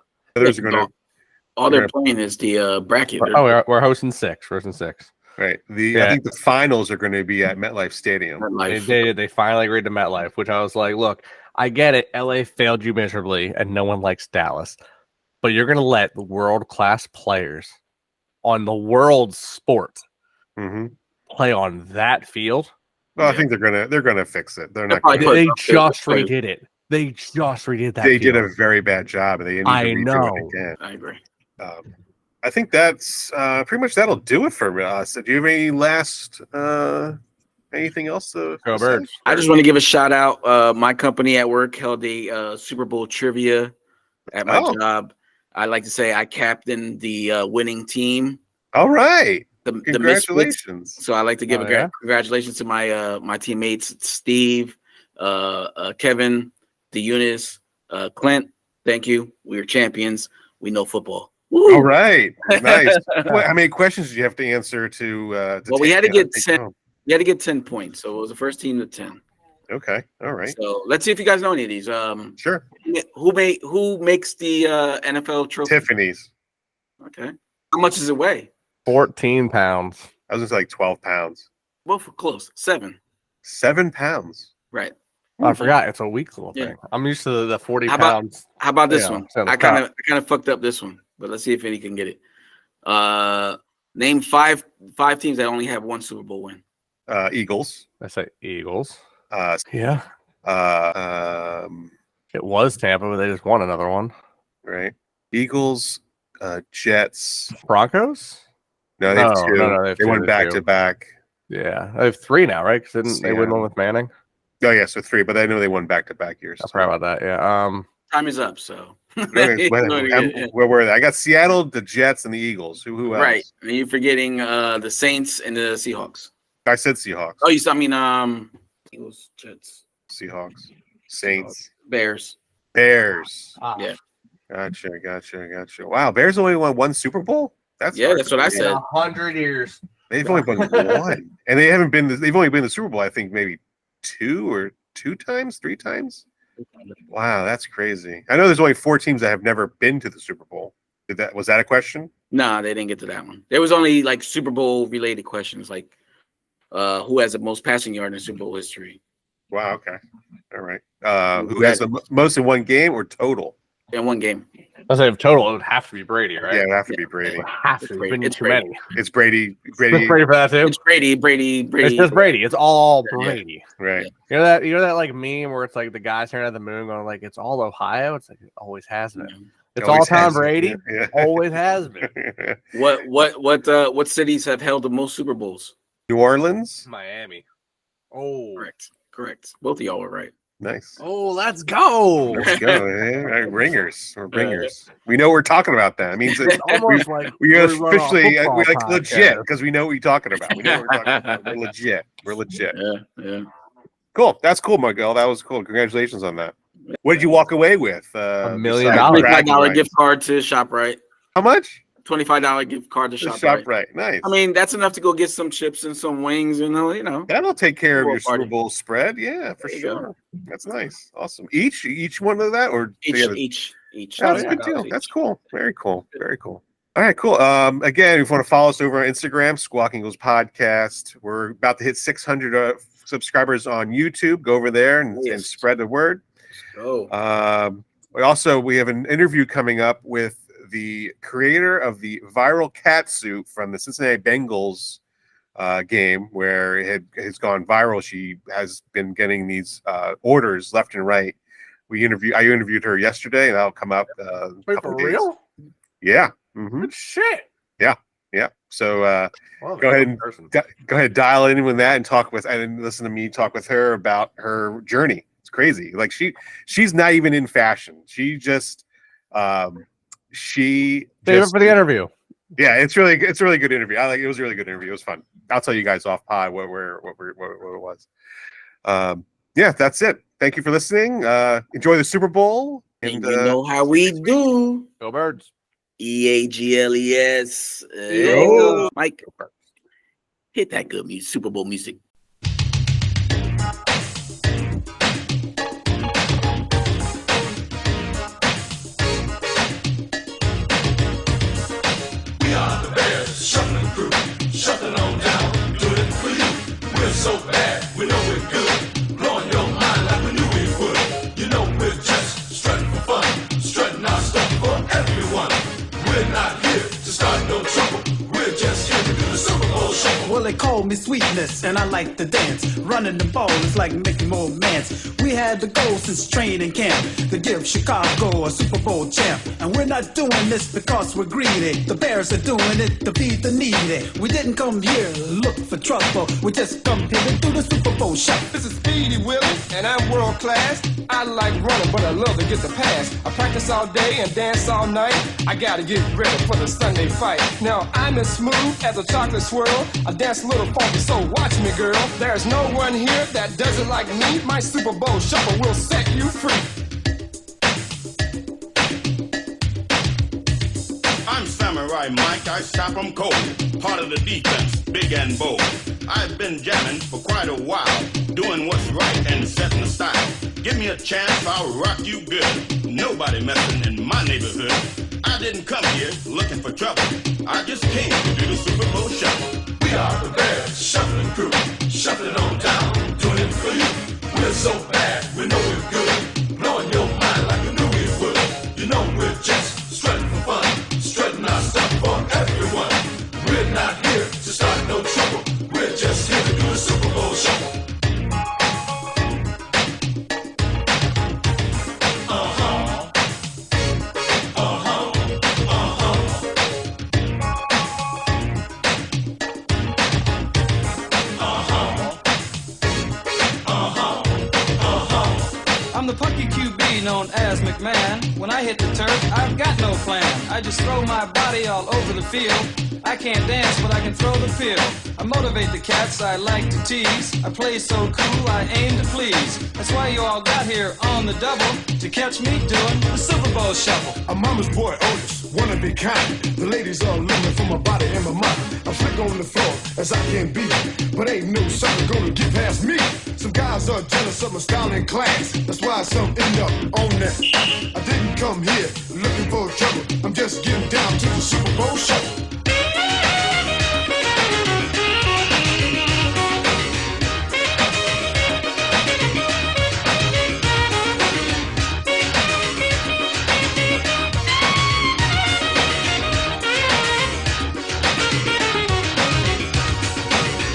All they're playing is the bracket. We're hosting 6. We're hosting 6. Right. I think the finals are going to be at MetLife Stadium. They finally agreed to MetLife, which I was like, look, I get it. LA failed you miserably, and no one likes Dallas. But you're going to let the world-class players on the world sport play on that field? Well, I think they're gonna fix it. They're not. They just redid it. They just redid that. They did a very bad job, and they need to redo it again. I agree. I think that's pretty much that'll do it for us. Do you have any last anything else to go Birds? I just want to give a shout out. My company at work held a Super Bowl trivia at my job. I like to say I captained the winning team. All right. Congratulations. So I like to give congratulations to my teammates, Steve, Kevin, Eunice, Clint. Thank you. We are champions. We know football. Woo! All right. Nice. How many questions did you have to answer to we had to get 10. We had to get 10 points. So it was the first team to 10. Okay. All right. So let's see if you guys know any of these. Sure. Who makes the NFL trophy? Tiffany's. Okay. How much does it weigh? 14 pounds. I was going to say like 12 pounds. Well, for close. 7. 7 pounds. Right. Oh, I forgot. It's a weak little thing. I'm used to the 40 pounds. How about this one? I kind of fucked up this one, but let's see if any can get it. Name five teams that only have one Super Bowl win. Eagles. I say Eagles. Yeah. It was Tampa, but they just won another one. Right. Eagles, Jets, Broncos. No, they have 2. They went back to back. Yeah, they have 3 now, right? Because didn't they win one with Manning? Oh yeah, so 3, but I know they won back to back years. I'm sorry about that. Yeah. Time is up. So where were they? I got Seattle, the Jets, and the Eagles. Who else? Right, and you're forgetting the Saints and the Seahawks. I said Seahawks. Oh, Eagles, Jets, Seahawks, Saints, Bears. Yeah. Gotcha. Wow, Bears only won 1 Super Bowl. That's what I said. 100 years. They've only won 1, and they haven't been. They've only been in the Super Bowl. I think maybe 2 times, 3 times. Wow, that's crazy. I know there's only 4 teams that have never been to the Super Bowl. Was that a question? No, they didn't get to that one. There was only like Super Bowl related questions, like who has the most passing yard in Super Bowl history. Wow. Okay. All right. Who has the most in one game or total? In one game. I say if total, it would have to be Brady, right? Yeah, it would have to be Brady. It would have to. It's too many. It's Brady. Brady for that too. It's Brady. It's just Brady. It's all Brady. Yeah. Right. You know that like meme where it's like the guy staring at the moon going like it's all Ohio. It's like it always has been. It's all Tom Brady. Yeah. Always has been. What cities have held the most Super Bowls? New Orleans, Miami. Oh, correct. Correct. Both of y'all were right. Nice. Oh, let's go. Let's go. Yeah. Ringers. We're ringers. We know what we're talking about then. It means that Almost like we we run a officially football we like podcast. legit because we know what you're talking about. We know what we're talking about. We're legit. We're legit. Yeah. Cool. That's cool, Miguel. That was cool. Congratulations on that. What did you walk away with? $1 million. $25 gift card to ShopRite. How much? $25 gift card to ShopRite. ShopRite. Nice. I mean, that's enough to go get some chips and some wings, you know. That'll take care of your Super Super Bowl spread. Yeah, for There you sure. go. That's nice. Awesome. Each one of that or together? Each. Oh, that's a good deal. That's cool. Very cool. Very cool. All right, cool. Again, if you want to follow us over on Instagram, Squawking Eagles Podcast. We're about to hit 600 subscribers on YouTube. Go over there and spread the word. Oh. We have an interview coming up with the creator of the viral cat suit from the Cincinnati Bengals game, where it has gone viral. She has been getting these orders left and right. I interviewed her yesterday, and that'll come up. Wait, for real? Yeah. Mm-hmm. Good shit. Yeah. So go ahead, dial in with that and listen to me talk with her about her journey. It's crazy. Like she's not even in fashion. She just Save it for the interview. Yeah, it's a really good interview. It was a really good interview. It was fun. I'll tell you guys off pod what it was. Yeah, that's it. Thank you for listening. Enjoy the Super Bowl. And you know how we do. Go Birds. EAGLES. Yo. Mike, hit that good music, Super Bowl music. Shuffling crew, shuffling on down, doing it for you. We're so bad, we know we're good, blowing your mind like we knew we would. You know we're just strutting for fun, strutting our stuff for everyone. We're not here to start no trouble, we're just here to do the Super Bowl shuffle. Well, they call me Sweetness, and I like to dance. Running the ball is like making more mans. We had the goal since training camp to give Chicago a Super Bowl champ. And we're not doing this because we're greedy. The Bears are doing it to feed the needy. We didn't come here to look for trouble. We just come here to do the Super Bowl shuffle. This is Speedy Willie, and I'm world class. I like running, but I love to get the pass. I practice all day and dance all night. I gotta get ready for the Sunday fight. Now, I'm as smooth as a chocolate swirl. I dance a little funky, so watch me, girl. There's no one here that does it like me. My Super Bowl shuffle will set you free. I'm Samurai Mike, I stop 'em cold. Part of the defense, big and bold. I've been jamming for quite a while, doing what's right and setting the style. Give me a chance, I'll rock you good. Nobody messing in my neighborhood. I didn't come here looking for trouble. I just came to do the Super Bowl shuffle. We are the Bears, shuffling crew, shuffling on down, doing it for you. We're so bad, we know we're good, blowing your mind like we knew we would. You know we're just strutting for fun, strutting our stuff for everyone. We're not here to start no trouble, we're just here to do the Super Bowl shuffle. I'm the pucky QB known as McMahon. When I hit the turf, I've got no plan. I just throw my body all over the field. I can't dance, but I can throw the field. I motivate the cats I like to tease. I play so cool, I aim to please. That's why you all got here on the double to catch me doing the Super Bowl shuffle. I'm mama's boy Otis, wanna be kind. The ladies are living for my body and my mind. I'm slick on the floor as I can be, but ain't no sucker gonna get past me. Some guys are jealous of my style and class. That's why some end up on that. I didn't come here looking for trouble. I'm just getting down to the Super Bowl shuffle.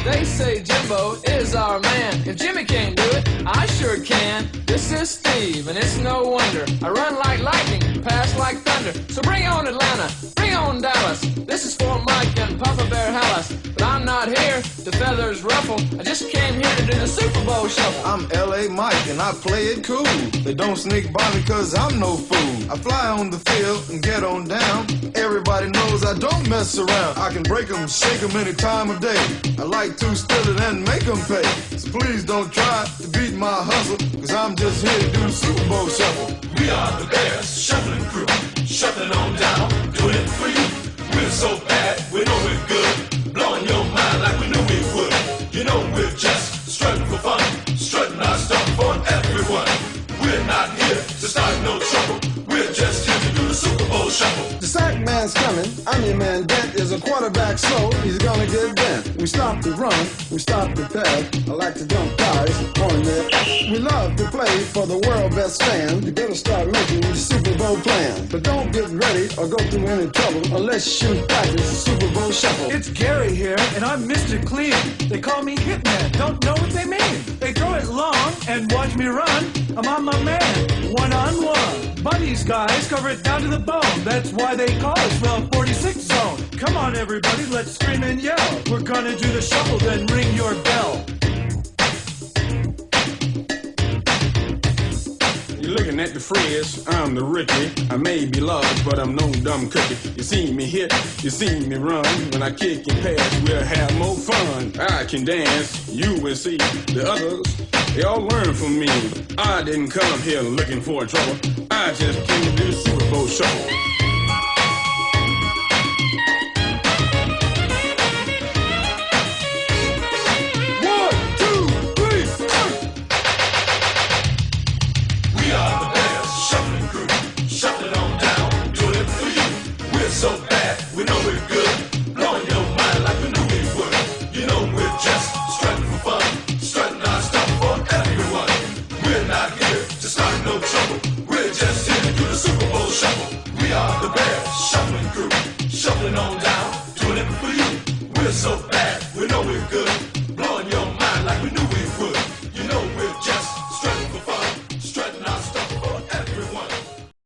They say Jimbo is our man. If Jimmy can't do it, I sure can. This is Steve, and it's no wonder. I run like lightning, pass like thunder. So bring on Atlanta, bring on Dallas. This is for Mike and Papa Bear Hallis. But I'm not not here to feathers ruffle. I just came here to do the Super Bowl shuffle. I'm L.A. Mike and I play it cool. They don't sneak by me cause I'm no fool. I fly on the field and get on down. Everybody knows I don't mess around. I can break them, shake them any time of day. I like to steal it and make them pay. So please don't try to beat my hustle, cause I'm just here to do the Super Bowl shuffle. We are the Bears Shuffling Crew, shuffling on down, doing it for you. We're so bad, we know we're good, blowing your mind like we knew we would. You know we're just strutting for fun, strutting our stuff for everyone. We're not here to start no trouble, we're just here to do the Super Bowl shuffle. The sack man's coming, I'm your man Dent. Is a quarterback slow, he's gonna get bent. We stop the run, we stop the pass. I like to jump guys on there. We love to play for the world best fans. You better start making the Super Bowl plans. But don't get ready or go through any trouble unless you practice the Super Bowl shuffle. It's Gary here, and I'm Mr. Clean. They call me Hitman, don't know what they mean. They throw it long and watch me run. I'm on my man, one-on-one. But these guys cover it down to the bone. That's why they call us the 46 zone. Come on, everybody, let's scream and yell. We're gonna do the shuffle, then ring your bell. You're looking at the Frizz, I'm the rookie. I may be large, but I'm no dumb cookie. You see me hit, you see me run. When I kick and pass, we'll have more fun. I can dance, you will see. The others, they all learn from me. I didn't come here looking for trouble. I just came to do the Super Bowl shuffle. So bad, we know we're good, blowing your mind like we knew we would. You know we're just strutting for fun, strutting our stuff for everyone. We're not here to start no trouble, we're just here to do the Super Bowl shuffle. We are the Bears Shuffling Crew, shuffling on down, doing it for you. We're so bad, we know we're good,